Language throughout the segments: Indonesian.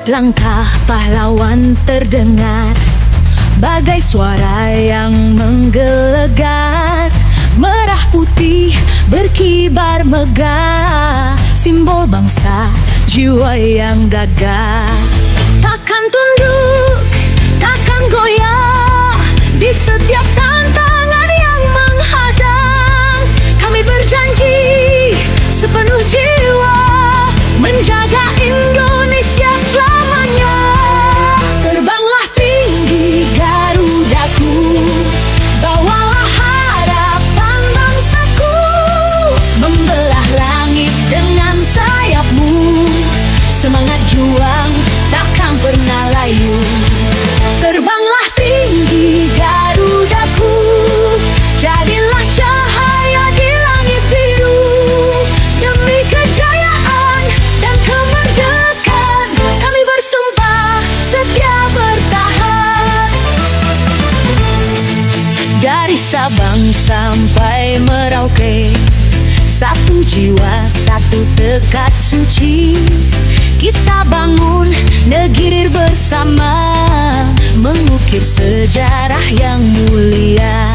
Setiap langkah pahlawan terdengar bagai suara yang menggelegar. Merah putih berkibar megah, simbol bangsa, jiwa yang gagah. Takkan tunduk, takkan goyah di setiap tantangan yang menghadang. Kami berjanji sepenuh jiwa menjaga Indonesia selamanya. Terbanglah tinggi Garudaku, bawalah harapan bangsaku, membelah langit dengan sayapmu. Semangat juang takkan pernah layu. Terbanglah tinggi Garudaku, jadilah cahaya di langit biru. Demi kejayaan dan kemerdekaan, kami bersumpah setia bertahan. Dari Sabang sampai Merauke, satu jiwa, satu tekad suci. Kita bangun negeri bersama, mengukir sejarah yang mulia.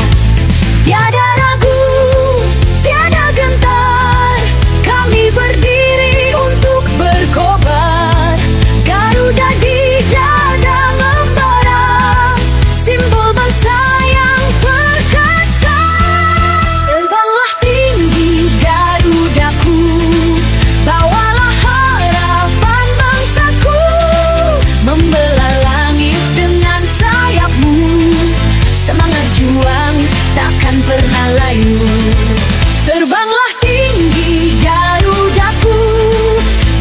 Tiada ragu, tiada gentar, kami berdiri untuk berkobar. Garuda di dada membara, simbol bangsa yang perkasa. Terbanglah tinggi Garudaku, bawalah harapan bangsaku, membelah langit dengan sayapmu. Semangat juang takkan pernah layu. Terbanglah tinggi Garudaku,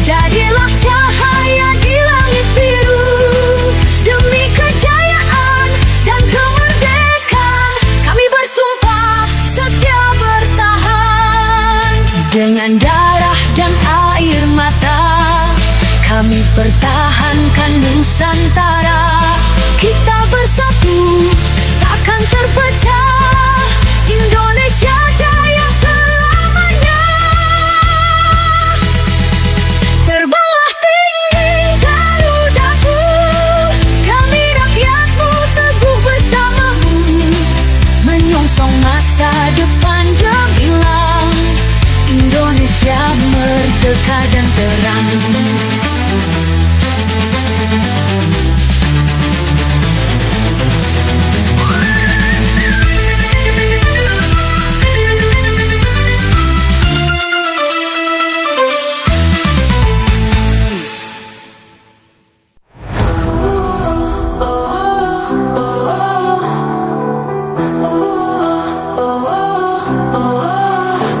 jadilah cahaya di langit biru. Demi kejayaan dan kemerdekaan, kami bersumpah setia bertahan. Dengan darah dan air mata, kami pertahankan Nusantara. Kita bersatu, takkan terpecah. Indonesia jaya selamanya. Terbanglah tinggi Garudaku, kami rakyatmu teguh bersamamu, menyongsong masa depan gemilang. Indonesia merdeka dan terang.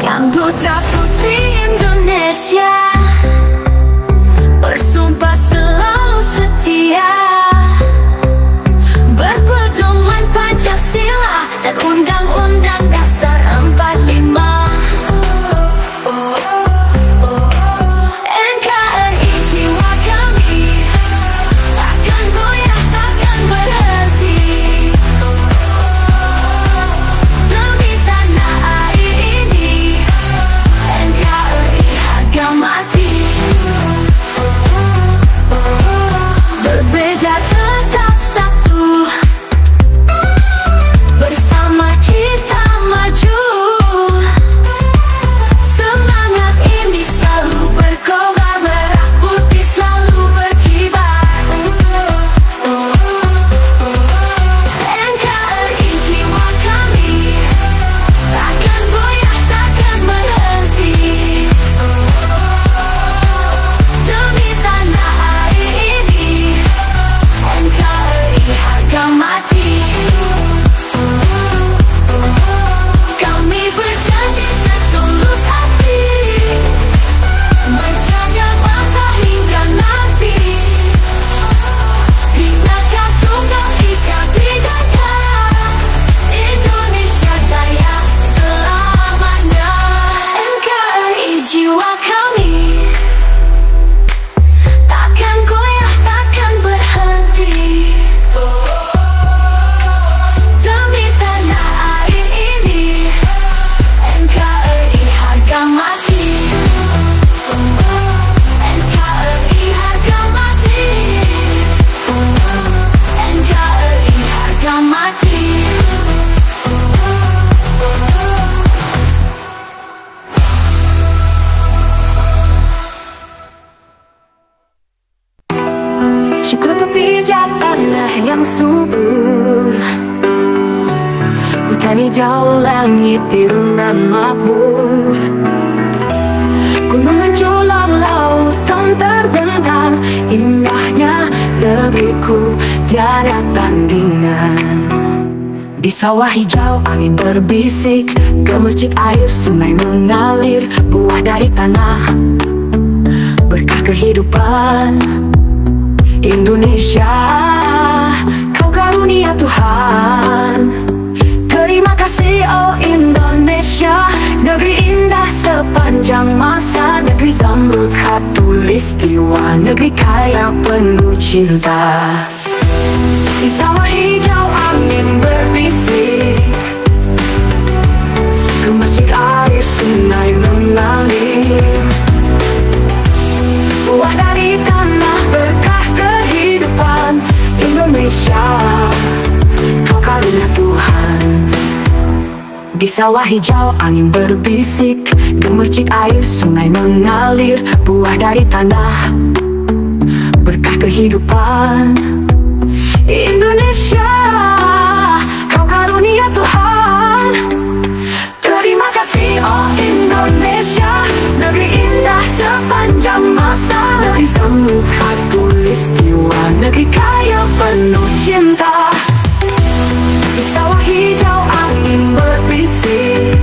Yang putra putri Indonesia bersumpah selalu setia, berpedoman Pancasila dan Undang-Undang Dasar 45. NKRI jiwa kami, takkan goyah, takkan berhenti. Demi tanah air ini, NKRI harga mati. yang subur, hutan hijau, langit biru nan mabur, gunung menjulang, lautan terbentang, indahnya negeriku tiada tandingan. Di sawah hijau angin berbisik, gemercik air sungai mengalir, buah dari tanah, berkah kehidupan. Indonesia, kau karunia Tuhan. Terima kasih oh Indonesia, negeri indah sepanjang masa, negeri zamrud khatulistiwa, negeri kaya penuh cinta. Di sawah hijau angin berbisik, gemercik air sungai mengalir, buah dari tanah, berkah kehidupan. Indonesia, kau karunia Tuhan. Di sawah hijau angin berbisik, gemercik air sungai mengalir, buah dari tanah, berkah kehidupan. Indonesia, kau karunia Tuhan. Terima kasih oh Indonesia, negeri indah sepanjang masa, negeri zamrud khatulistiwa, negeri kaya penuh cinta. Di sawah hijau angin berbisik,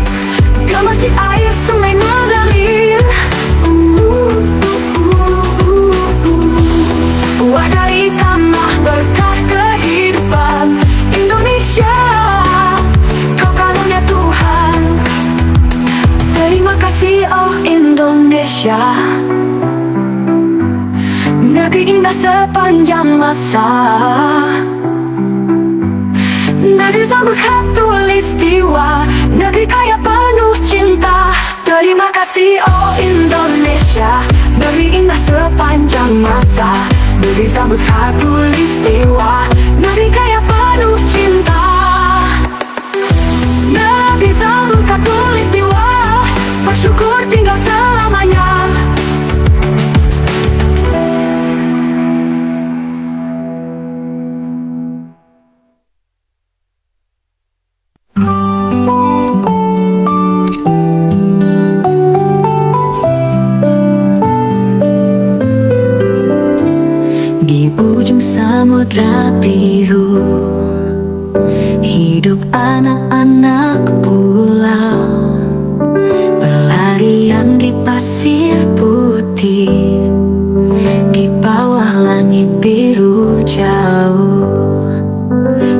gemercik air sungai mengalir, buah dari tanah, berkah kehidupan. Indonesia, kau karunia Tuhan. Terima kasih oh Indonesia, negeri indah sepanjang masa, negeri zamrud khatulistiwa, negeri kaya penuh cinta. Terima kasih oh Indonesia, negeri indah sepanjang masa, negeri zamrud khatulistiwa, negeri kaya penuh cinta. Negeri zamrud khatulistiwa, bersyukur tinggal selamanya. Di ujung samudra biru, hidup anak-anak pulau, berlarian di pasir putih, di bawah langit biru jauh.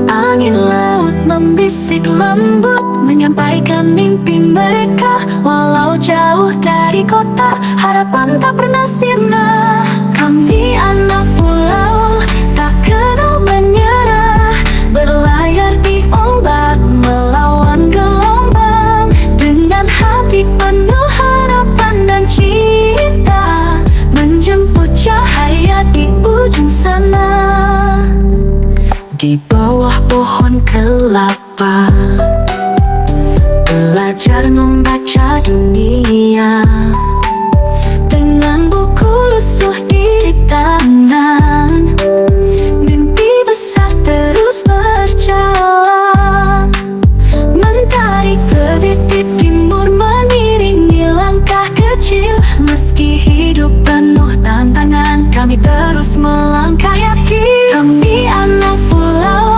Angin laut membisik lembut, menyampaikan mimpi mereka. Walau jauh dari kota, harapan tak pernah sirna. Kami anak pulau, tak kenal menyerah, berlayar di ombak, melawan gelombang, dengan hati penuh harapan dan cinta, menjemput cahaya di ujung sana. Di bawah pohon kelapa, belajar membaca dunia, dengan buku lusuh di tangan, mimpi besar terus berjalan. Mentari terbit di timur mengiringi langkah kecil, meski hidup penuh tantangan, kami terus melangkah yakin. Kami anak pulau,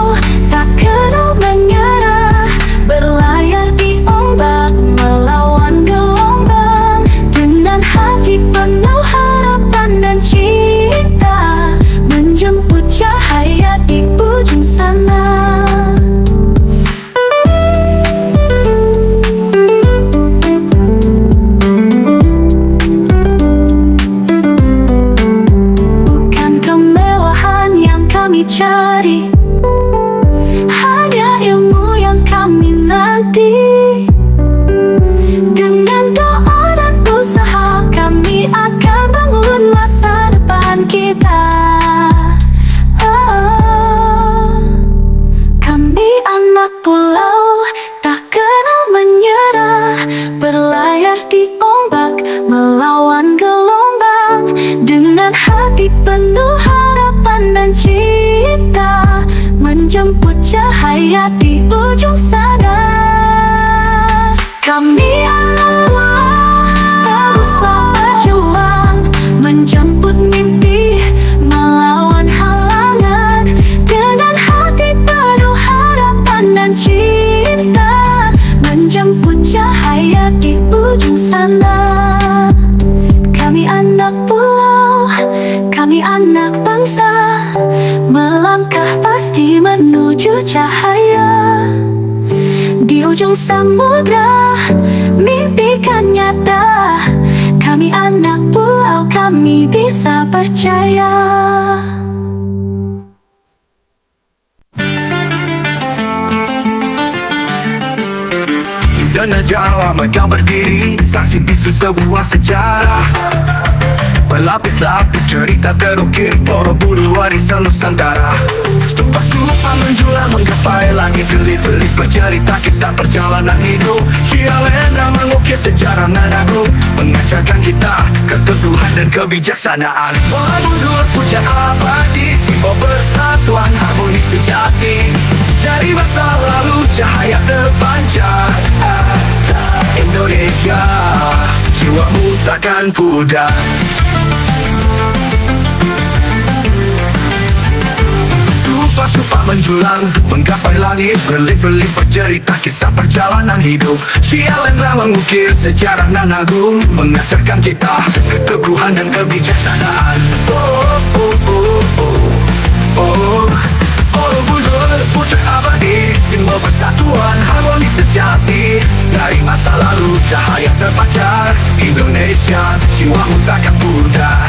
ujung sana. Kami anak buah teruslah berjuang, menjemput mimpi, melawan halangan, dengan hati penuh harapan dan cinta, menjemput cahaya di ujung sana. Kami anak pulau, kami anak bangsa, melangkah pasti menuju cahaya. Di ujung samudra, mimpi kan nyata. Kami anak pulau, kami bisa percaya. Tanah Jawa megah berdiri, saksi bisu sebuah sejarah. Berlapis-lapis cerita terukir, Borobudur warisan Nusantara. Stupa-stupa menjulang menggapai langit, gelis-gelis bercerita kisah perjalanan hidup. Syialendra mengukir sejarah nan agung, mengajarkan kita keteguhan dan kebijaksanaan. Borobudur puncak abadi, simbol persatuan harmoni sejati. Dari masa lalu cahaya terpancar. Indonesia, jiwamu takkan pudar. Stupa-stupa menjulang menggapai langit, berlipat-lipat bercerita kisah perjalanan hidup. Syialendra mengukir sejarah nan agung, mengajarkan kita keteguhan dan kebijaksanaan. Borobudur puncak abadi, simbol persatuan harmoni sejati. Dari masa lalu cahaya terpancar. Indonesia, jiwamu takkan pudar.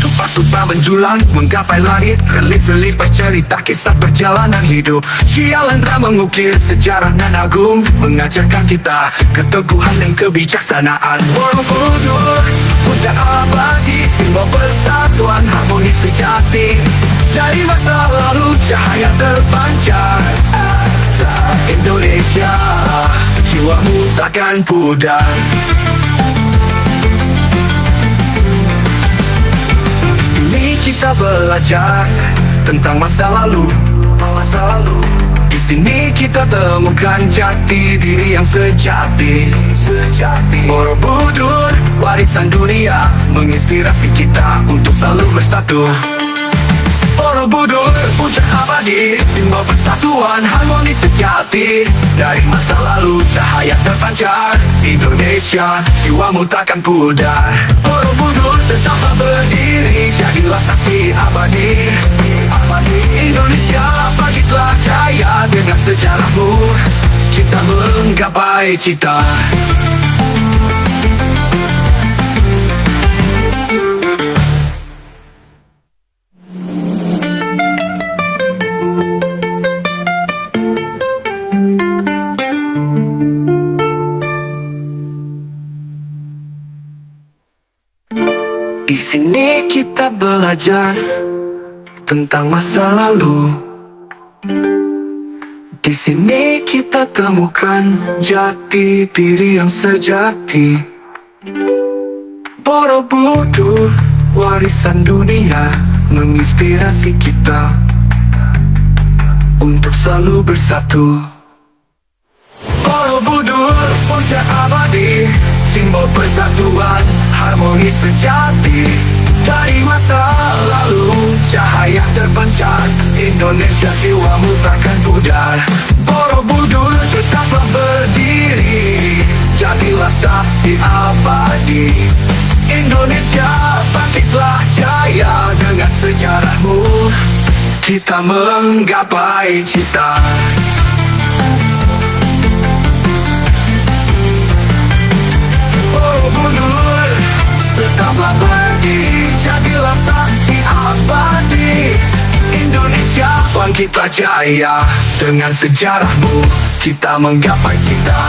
Stupa-stupa menjulang menggapai langit, relif-relif bercerita kisah perjalanan hidup. Syialendra mengukir sejarah nan agung, mengajarkan kita keteguhan dan kebijaksanaan. Borobudur puncak abadi, simbol persatuan harmoni sejati. Dari masa lalu cahaya terpancar. Indonesia, jiwamu takkan pudar. Kita belajar tentang masa lalu. Di sini kita temukan jati diri yang sejati. Borobudur warisan dunia, menginspirasi kita untuk selalu bersatu. Borobudur puncak abadi, simbol persatuan harmoni sejati. Dari masa lalu cahaya terpancar. Indonesia, jiwamu takkan pudar. Borobudur tetap berdiri, jadilah saksi abadi. Indonesia, bangkitlah jaya dengan sejarahmu. Kita menggapai cita. Di sini kita belajar tentang masa lalu. Di sini kita temukan jati diri yang sejati. Borobudur warisan dunia, menginspirasi kita untuk selalu bersatu. Borobudur puncak abadi, simbol persatuan harmoni sejati. Dari masa lalu cahaya terpancar. Indonesia, jiwamu takkan pudar. Borobudur tetaplah berdiri, jadilah saksi abadi. Indonesia, bangkitlah jaya dengan sejarahmu. Kita menggapai cita. Borobudur tetaplah berdiri, jadilah saksi abadi. Indonesia, bangkitlah jaya dengan sejarahmu. Kita menggapai cita.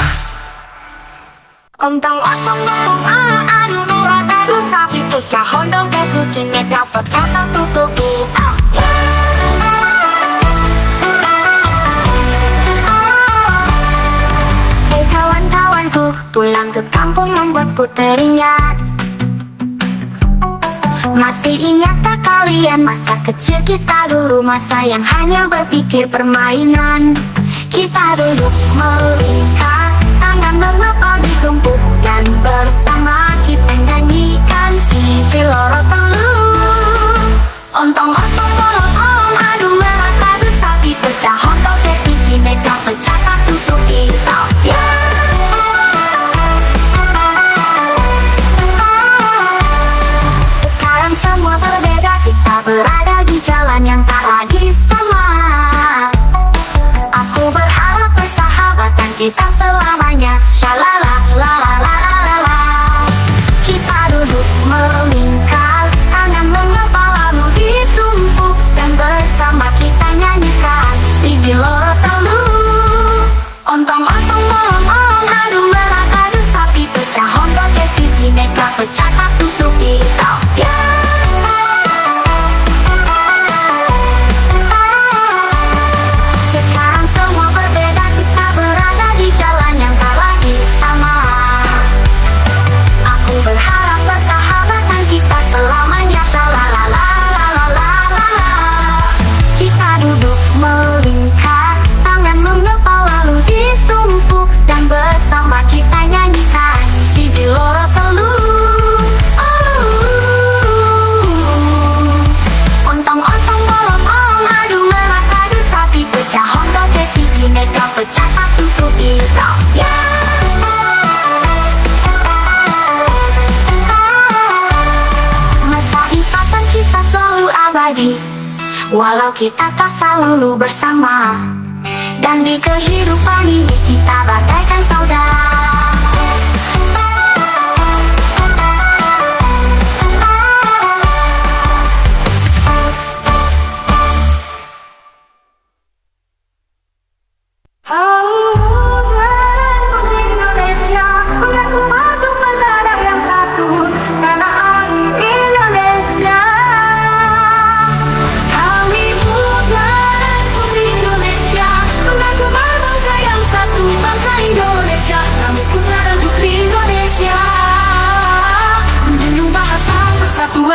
Ontang otong ngomong anu nurat adu sapi tuca hondong kesuci dapat kata tutupi. Hei kawan-kawanku, pulang ke kampung membuatku teringat. Masih ingatkah kalian masa kecil kita dulu, masa yang hanya berpikir permainan? Kita duduk melingkar, tangan mengepal di tumpuk, dan bersama kita nyanyikan si Ciloro Telur. Ontong-ontong bolong-bolong, adu merah kadu sapi pecah, hontok ke si Cineka pecah tak tutup itau. Sekarang semua berbeda, kita berada di jalan yang tak lagi sama. Aku berharap persahabatan kita selamanya. Shalala la la la la la. Kita duduk melingkar, tangan mengepal lalu ditumpuk, dan bersama kita nyanyikan si Ciloro Telur. Ontong-ontong bolong-bolong, adu merah kadu sapi pecah, hontok ke si Cineka pecah tak tutup itau. Sekarang semua berbeda, kita berada di jalan yang tak lagi sama. Aku berharap persahabatan kita selamanya. Shalalalalalalalala. Kita duduk melingkar, tangan mengepal lalu ditumpuk, dan bersama kita nyanyikan si Ciloro Telur. Ontong-ontong bolong-bolong, adu merah kadu sapi pecah, hontok ke si Cineka pecah tak tutup itau. Masa ikatan kita selalu abadi, walau kita tak selalu bersama. Dan di kehidupan ini kita bagaikan saudara.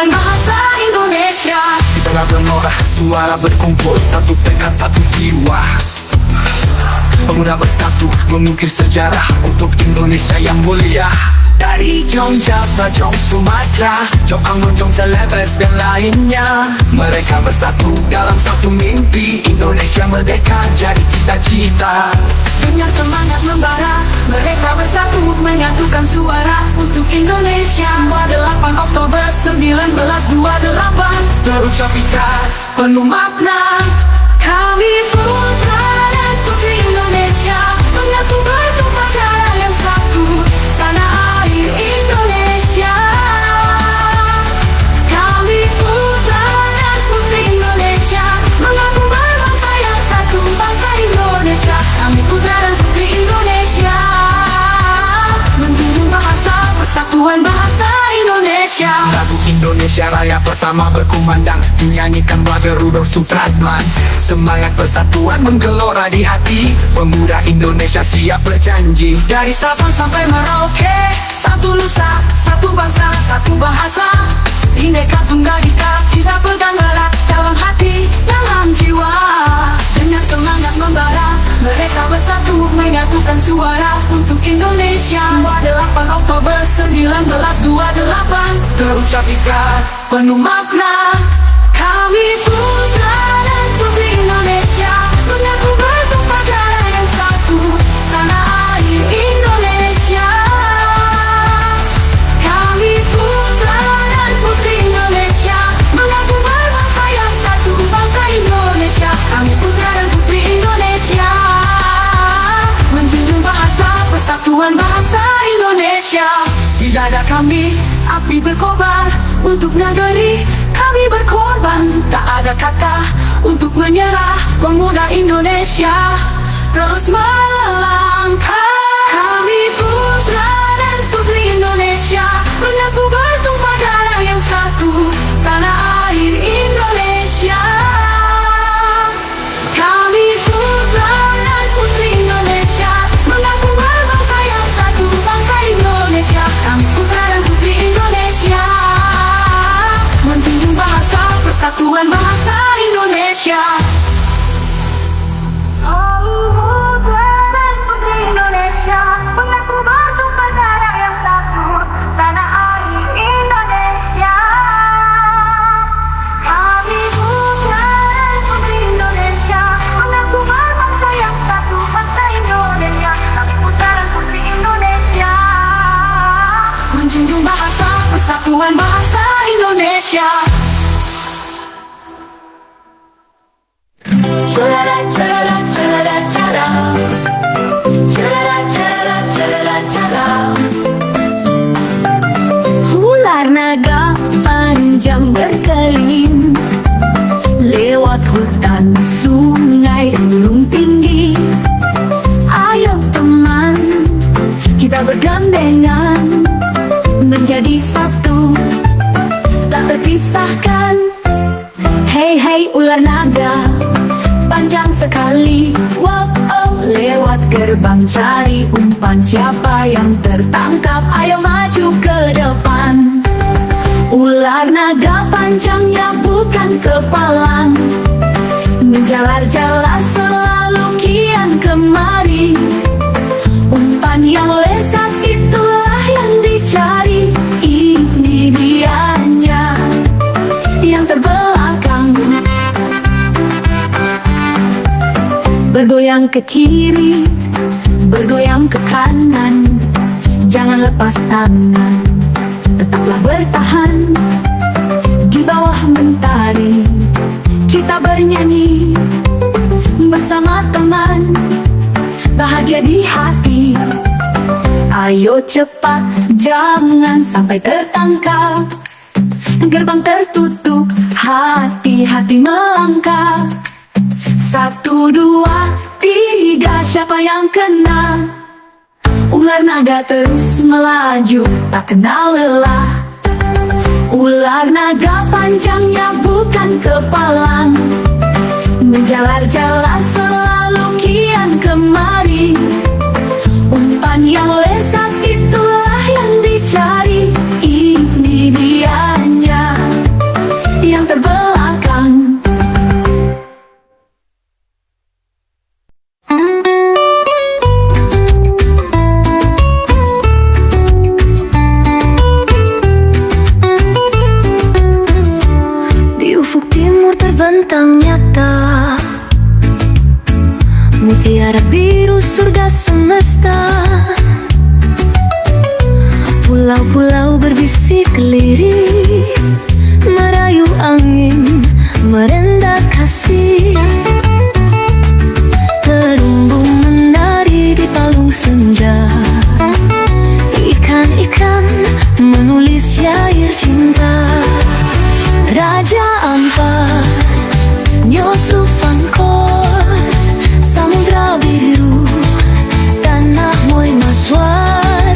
Bahasa Indonesia. Di tengah gelora suara berkumpul, satu tekad satu jiwa. Pemuda bersatu mengukir sejarah untuk Indonesia yang mulia. Dari Jong Java, Jong Sumatera, Jong Ambon, Jong Celebes dan lainnya, mereka bersatu dalam satu mimpi, Indonesia merdeka jadi cita-cita. Dengan semangat membara, mereka bersatu menyatukan suara untuk Indonesia. 28 Oktober 1928 Terucap ikat penuh makna. Kami putra dan putri Indonesia, menyatu bertumpah darah yang satu, tanah air Indonesia. Kami putra dan putri Indonesia, mengaku berbangsa yang satu, bangsa Indonesia. Kami putra dan putri Indonesia, menjunjung bahasa persatuan bahasa Indonesia. Lagu Indonesia Raya pertama berkumandang, dinyanyikan Brother Rudolf Supratman. Semangat persatuan menggelora di hati, pemuda Indonesia siap berjanji. Dari Sabang sampai Merauke, satu nusa, satu bangsa, satu bahasa. Bhinneka Tunggal Ika, kita pegang erat dalam hati, dalam jiwa. Dengan semangat membara, mereka bersatu menyatukan suara untuk Indonesia. 28 Oktober 1928 Terucap ikat penuh makna. Kami putra dan putri Indonesia, menyatu bertumpah darah yang satu, tanah air Indonesia. Kami putra dan putri Indonesia, mengaku berbangsa yang satu, bangsa Indonesia. Kami putra dan putri Indonesia, menjunjung bahasa persatuan bahasa Indonesia. Di dada kami api berkobar untuk negeri, kami berkorban, tak ada kata untuk menyerah. Pemuda Indonesia terus melangkah. Kami putra dan putri Indonesia, menyatu bertumpah darah yang satu, tanah air Indonesia. Kami putra dan putri Indonesia, mengaku berbangsa yang satu, bangsa Indonesia. Kami putra dan putri Indonesia, menjunjung bahasa persatuan bahasa Indonesia. Oh, Persatuan Bahasa Indonesia. Cerada, cerada, cerada, cerada. Cerada, cerada, cerada, cerada. Ular naga panjang berkeliling lewat hutan, sungai, dan gunung tinggi. Ayo teman, kita bergandengan menjadi satu, tak terpisahkan. Hei hei ular naga panjang sekali, wow, oh, lewat gerbang cari umpan. Siapa yang tertangkap, ayo maju ke depan. Ular naga panjangnya bukan kepalang, menjalar-jalar selalu kian kemari. Umpan yang lezat itulah yang dicari. Ini dianya yang terbelakang, bergoyang ke kiri, bergoyang ke kanan. Jangan lepas tangan, tetaplah bertahan. Di bawah mentari kita bernyanyi bersama teman, bahagia di hati. Ayo cepat, jangan sampai tertangkap. Gerbang tertutup, hati-hati melangkah. 1, 2, 3, siapa yang kena? Ular naga terus melaju, tak kenal lelah. Ular naga panjangnya bukan kepalang, menjalar-jalar selalu kian kemari. Umpan yang lezat itulah yang dicari. Ini dianya yang terbelakang. Terbentang nyata mutiara biru surga semesta. Pulau-pulau berbisik lirik, merayu angin, merendah kasih. Terumbu menari di palung senja. Ikan-ikan menulis syair cinta. Raja Ampat, Yusuf Angkor, samudra biru, tanah Moy Maswar.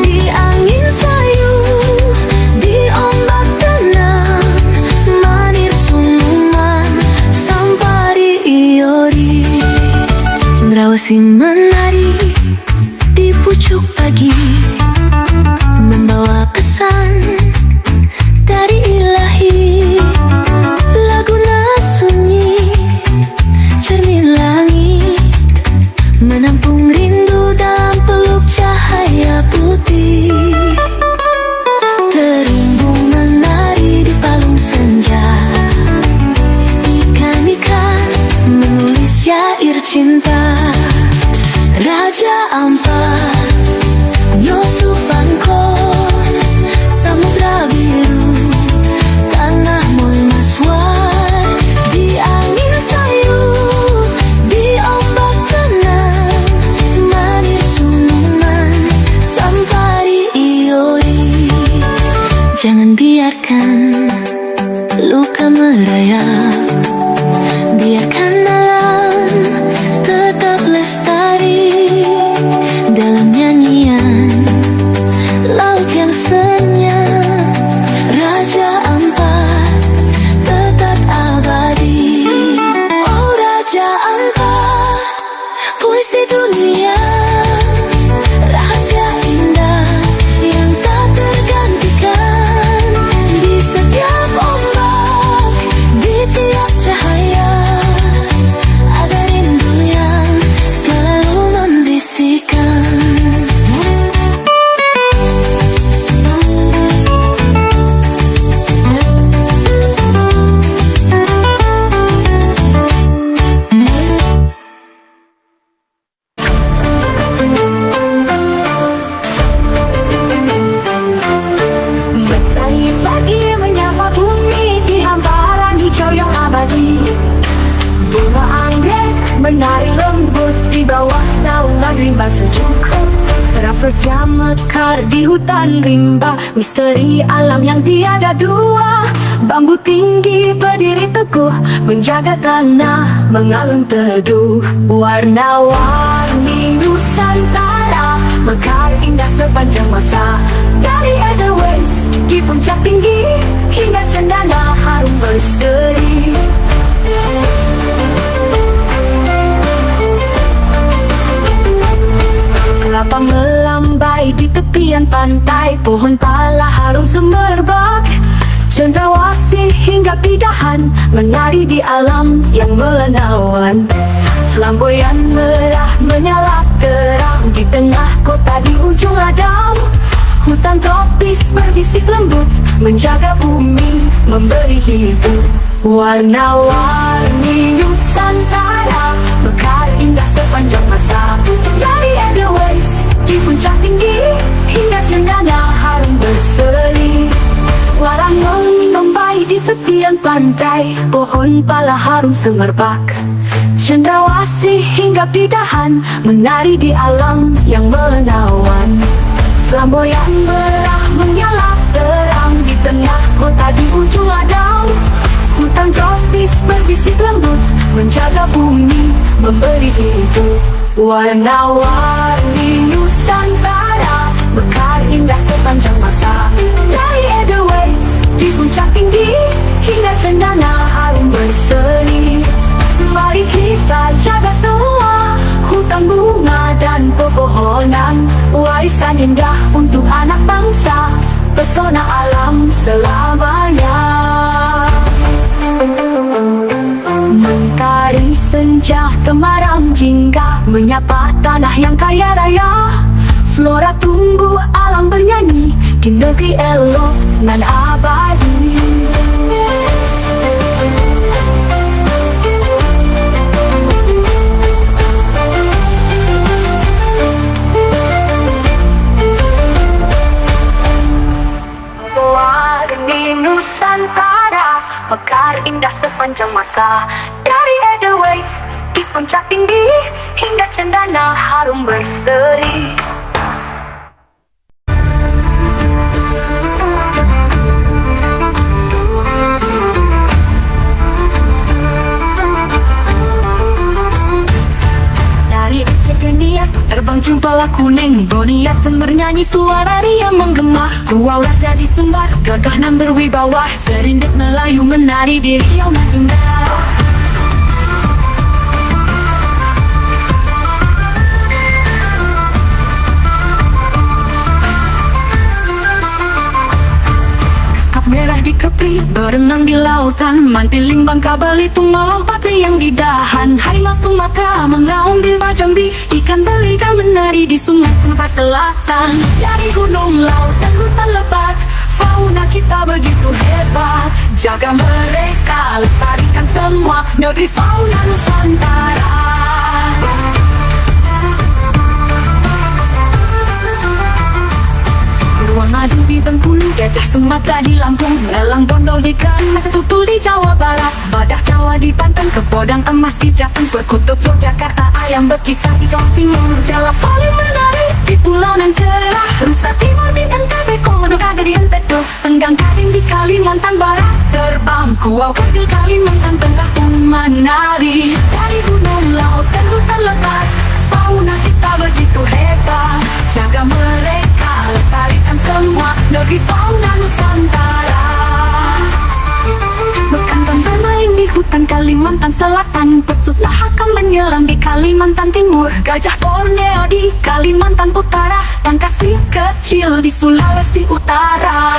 Di angin sayu, di ombak tenang, Manir Sunuman, Sampari Iori. Cendrawasih menari di pucuk pagi, membawa pesan dari ilahi. Laguna sunyi, cermin langit, menampung rindu dalam peluk cahaya putih. Terumbu menari di palung senja. Ikan-ikan menulis syair cinta. Raja Ampat, Yusuf Angkor, samudra biru, tanah Moy Maswar. Di angin sayu, di ombak tenang, Manir Sunuman, Sampari Ioi. Jangan biarkan luka merayap, biarkan alam tetap lestari dalam nyanyian laut yang senyap. Raja Ampat tetap abadi. Oh Raja Ampat, puisi dunia, rahasia indah yang tak tergantikan. Di setiap ombak, di tiap cahaya, hutan rimba sejuk. Rafflesia mekar di hutan rimba, misteri alam yang tiada dua. Bambu tinggi berdiri teguh, menjaga tanah mengalun teduh. Warna-warni Nusantara mekar indah sepanjang masa. Dari Edelweiss di puncak tinggi hingga cendana harum berseri. Kelapa melambai di tepian pantai, pohon pala harum semerbak. Cendrawasih hingga pidahan menari di alam yang menawan. Flamboyan merah menyala terang di tengah kota di ujung Adam. Hutan tropis berbisik lembut menjaga bumi memberi hidup. Warna-warni Nusantara mekar indah sepanjang masa. Dari Edelweiss di puncak tinggi hingga cendana harum berseri. Walang melambai di tepian pantai, pohon pala harum semerbak. Cendrawasih hingga pidahan menari di alam yang menawan. Flamboyan merah menyala terang di tengah kota di ujung Adam. Hutan tropis berbisik lembut menjaga bumi memberi hidup. Warna-warni Nusantara mekar indah sepanjang masa. Dari Edelweiss di puncak tinggi hingga cendana harum berseri. Mari kita jaga semua hutan bunga dan pepohonan, warisan indah untuk anak bangsa, pesona alam selamanya. Mentari senja temaram jingga menyapa tanah yang kaya raya. Flora tumbuh alam bernyanyi di negeri elok nan abadi. Warni Nusantara mekar indah sepanjang masa. Dari Edelweiss di puncak tinggi hingga cendana harum berseri. Dari Aceh ke Nias terbang jumpalah kuning Bonias dan bernyanyi suara riang menggema. Kuau raja di Sumbar gagah dan berwibawa. Serindik Melayu menari di Riau nan indah. Merah di Kepri, berenang di lautan. Mantiling Bangka Belitung melompat riang di dahan. Harimau Sumatera mengaum di Jambi. Ikan belikan menari di sungai Sumatera Selatan. Dari gunung, laut dan hutan lebat, fauna kita begitu hebat. Jaga mereka, lestarikan semua negeri fauna Nusantara. Beruang madu di Bengkulu, gajah Sumatera di Lampung, elang bondol di Keran, macan tutul di Jawa Barat, badak Jawa di Banten, kepodang emas di Jateng, perkutut Yogyakarta, ayam berkisar di Jawa Timur, jala paling menarik di Pulau Nan Cerah, Nusa Timur di NTB, Komodo ada di NTB, Tenggang Karing di Kalimantan Barat, terbang kuau kecil Kalimantan Tengah pun menari. Dari gunung, laut dan hutan lebat, fauna kita begitu hebat. Jaga mereka, lestarikan semua negeri fauna Nusantara. Bekantan bermain di hutan Kalimantan Selatan, pesut lahaka menyelam di Kalimantan Timur, gajah Borneo di Kalimantan Utara, tangkasi kecil di Sulawesi Utara.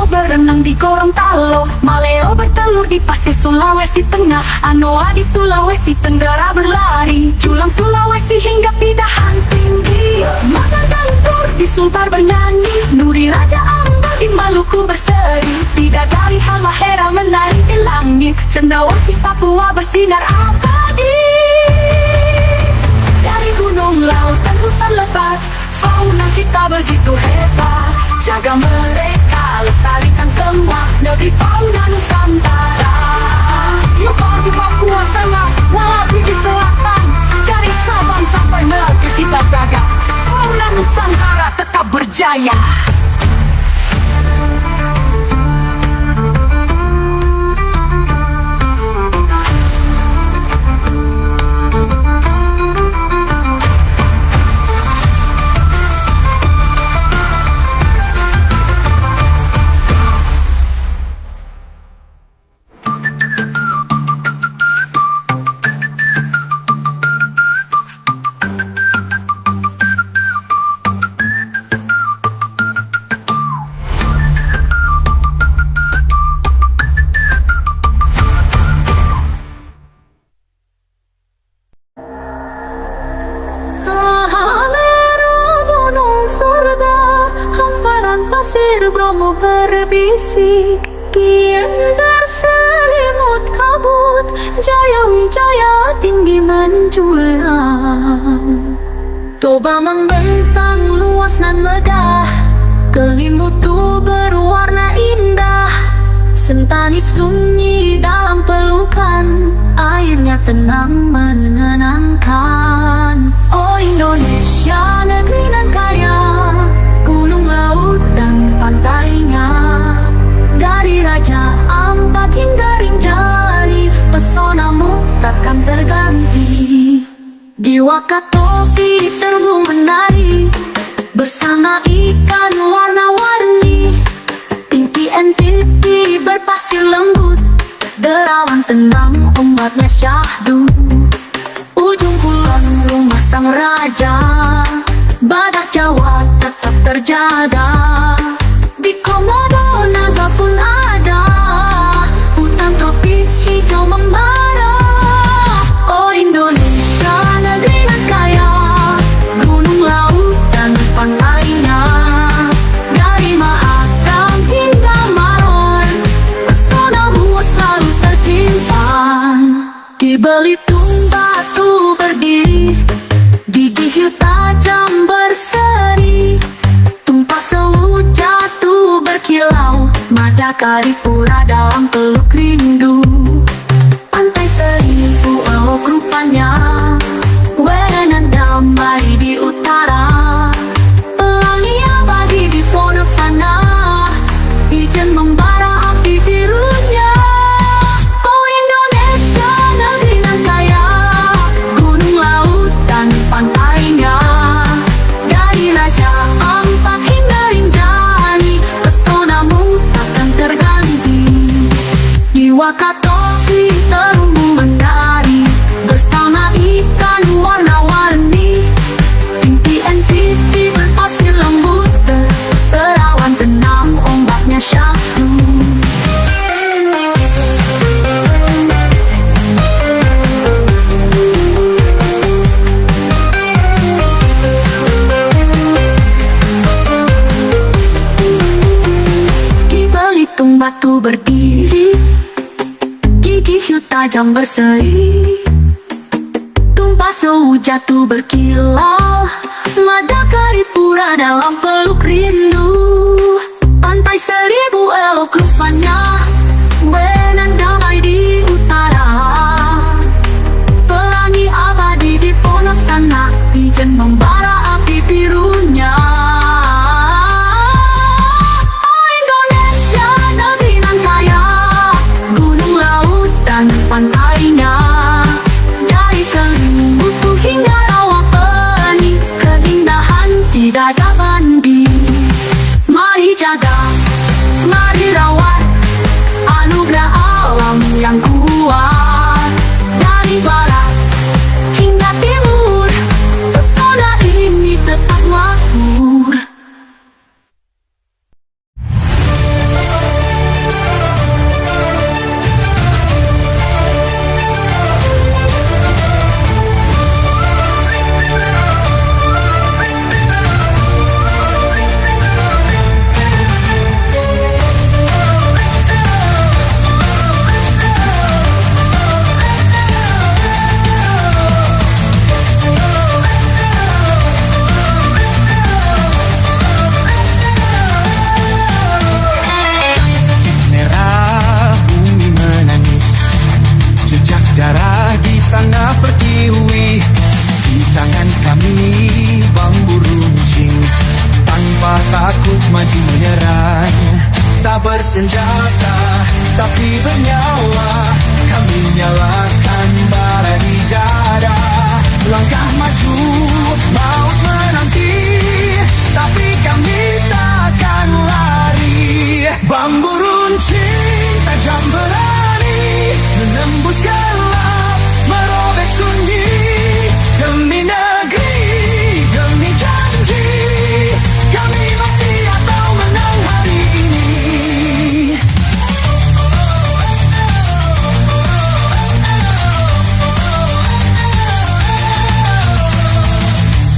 Berenang di Gorontalo, Maleo bertelur di pasir Sulawesi Tengah, Anoa di Sulawesi Tenggara berlari, Julang Sulawesi hingga pidahan tinggi, Magadantur di Sumbar bernyanyi, Nuri Raja Ampat di Maluku berseri, Bidadari Halmahera menari di langit, Cendrawasih Papua bersinar abadi. Dari gunung, laut dan hutan lebat, fauna kita begitu hebat. Jaga mereka, lestarikan semua negeri fauna Nusantara. Yukon di Papua Tengah, Walabi di Selatan, dari Sabang sampai Merauke kita jaga fauna Nusantara tetap berjaya. Pasir Bromo berbisik, kian berselimut kabut, Jaya Wijaya tinggi menjulang. Toba membentang luas nan megah, Kelimutu berwarna indah, Sentani sunyi dalam pelukan, airnya tenang menenangkan. Oh Indonesia negeri nan kaya, gunung laut dan pantainya, dari Raja Ampat hingga Rinjani, pesonamu takkan terganti. Di Wakatobi terbang menari, bersama ikan warna-warni, inti-inti berpasir lembut, derawan tenang ombaknya syahdu. Ujung kulon rumah sang raja, badak Jawa tetap terjaga. Di Komodo naga pun ada, hutan tropis hijau membara. Oh Indonesia negeri nan kaya, gunung laut dan pantainya, dari Mahakam hingga Maron, pesonamu selalu tersimpan. Di Belitung batu berdiri, gigih tajam berseri, tumpah sewu jatuh berkilau, Madakaripura dalam peluk rindu. Pantai Seribu elok rupanya, wenan damai di utara, pelangi abadi di pondok sana, ijen membara api birunya. Oh Indonesia negeri nan kaya, gunung laut dan pantainya, dari Raja Ampat hingga Rinjani, pesonamu takkan terganti. Di Wakatobi terumbu menari, bersama ikan warna-warni, inti-inti berpasir lembut, derawan tenang ombaknya syahdu. Di Belitung batu berdiri, gigih hiu tajam berseri, tumpah sewu jatuh berkilau, Madakaripura dalam peluk rindu. Pantai Seribu elok rupanya, wenan damai di utara, pelangi abadi di pondok sana, ijen membara api birunya. Oh Indonesia negeri nan kaya, gunung laut dan pantainya, dari Kelimutu hingga Rawapeni, keindahan tidak ada banding. Mari jaga, mari rawat, anugerah berdarah di tanah pertiwi. Di tangan kami bambu runcing, tanpa takut maju menyerang. Tak bersenjata tapi bernyawa, kami nyalakan bara di dada. Langkah maju, maut menanti, tapi kami takkan lari. Bambu runcing tajam berani, menembus gelap, merobek sunyi. Demi negeri, demi janji, kami mati atau menang hari ini.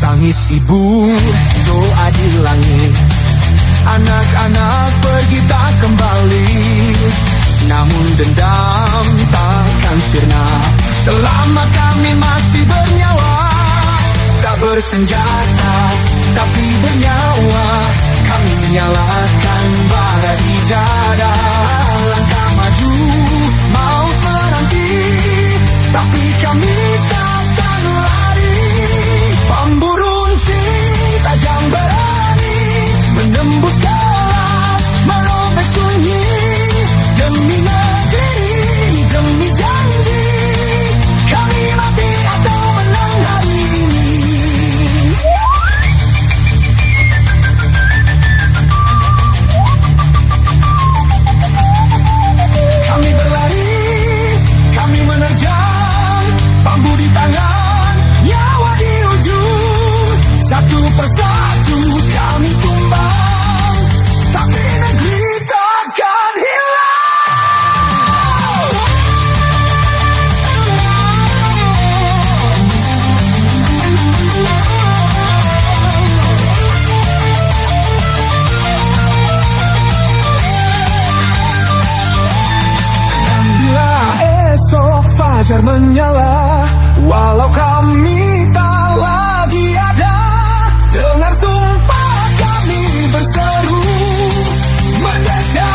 Tangis ibu, doa di langit, anak-anak pergi tak kembali. Namun dendam takkan sirna selama kami masih bernyawa. Tak bersenjata tapi bernyawa, kami menyalakan bara di dada. Langkah maju, maut menanti, tapi kami takkan lari. Bambu runcing tajam berani, menembus gelap, merobek sunyi. Demi negeri, demi janji, kami mati atau menang hari ini. Kami berlari, kami menerjang, bambu di tangan, nyawa di ujung. Satu persatu kami tumbang, tapi negeri takkan hilang. Dan bila esok fajar menyala, walau kami tak lagi ada, dengar sumpah kami berseru, merdeka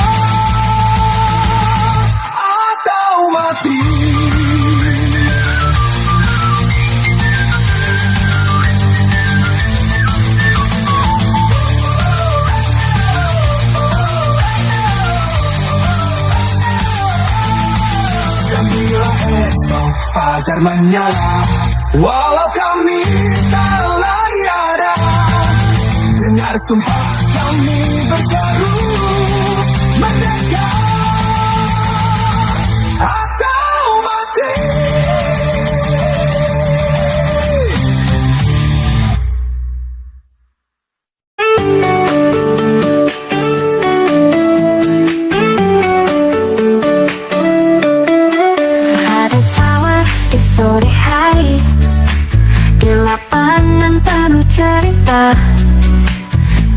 atau mati. Dan bila esok fajar menyala, walau kami tak lagi ada, dengar sumpah kami berseru, merdeka atau mati. Ada tawar di sore hari, di lapangan penuh cerita,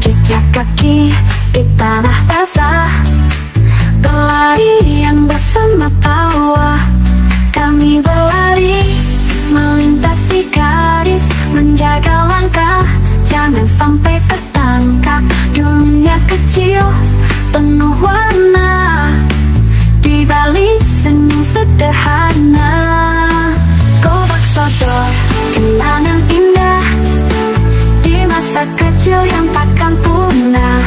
jejak kaki di tanah basah, berlari yang bersama tawa. Kami berlari melintasi garis, menjaga langkah, jangan sampai tertangkap. Dunia kecil penuh warna, di balik senyum sederhana. Gobak sodor, kenangan indah, di masa kecil yang takkan punah.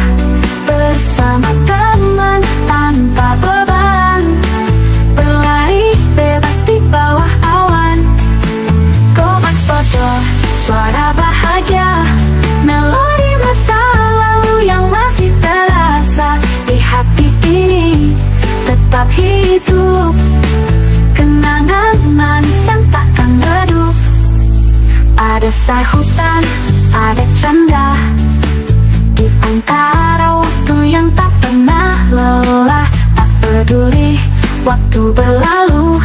Bersama teman tanpa beban, berlari bebas di bawah awan. Gobak sodor, suara bahagia, melodi masa lalu yang masih terasa di hati ini. Tetap hidup kenangan manis yang takkan redup. Ada sahutan, ada canda, di antara waktu yang tak pernah lelah. Tak peduli waktu berlalu,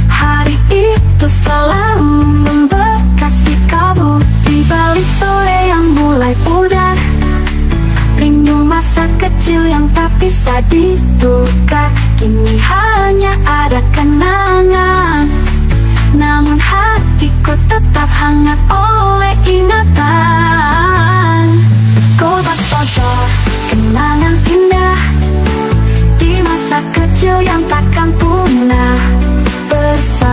hari itu selalu membekas di kalbu. Di balik sore yang mulai pudar, rindu masa kecil yang tak bisa ditukar. Kini hanya ada kenangan, namun hatiku tetap hangat oleh ingatan. Gobak sodor, kenangan indah, di masa kecil yang takkan punah. bersama.